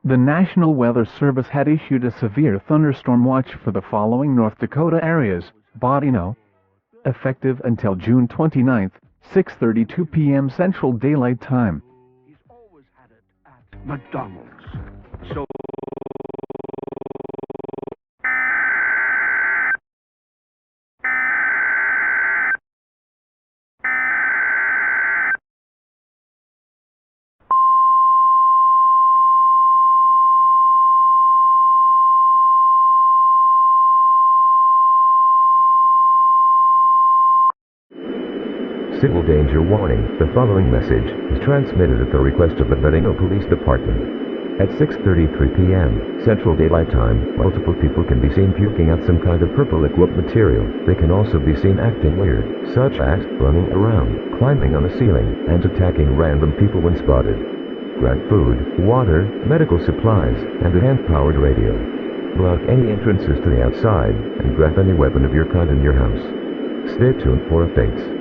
The National Weather Service had issued a severe thunderstorm watch for the following North Dakota areas: Boithday, effective until June 29th, 6:32 p.m. Central Daylight Time. He's always had it at McDonald's. So Civil danger warning. The following message is transmitted at the request of the Boithday Police Department. At 6:33 p.m. Central Daylight Time, multiple people can be seen puking out some kind of purple liquid material. They can also be seen acting weird, such as running around, climbing on the ceiling, and attacking random people when spotted. Grab food, water, medical supplies, and a hand-powered radio. Block any entrances to the outside, and grab any weapon of your kind in your house. Stay tuned for updates.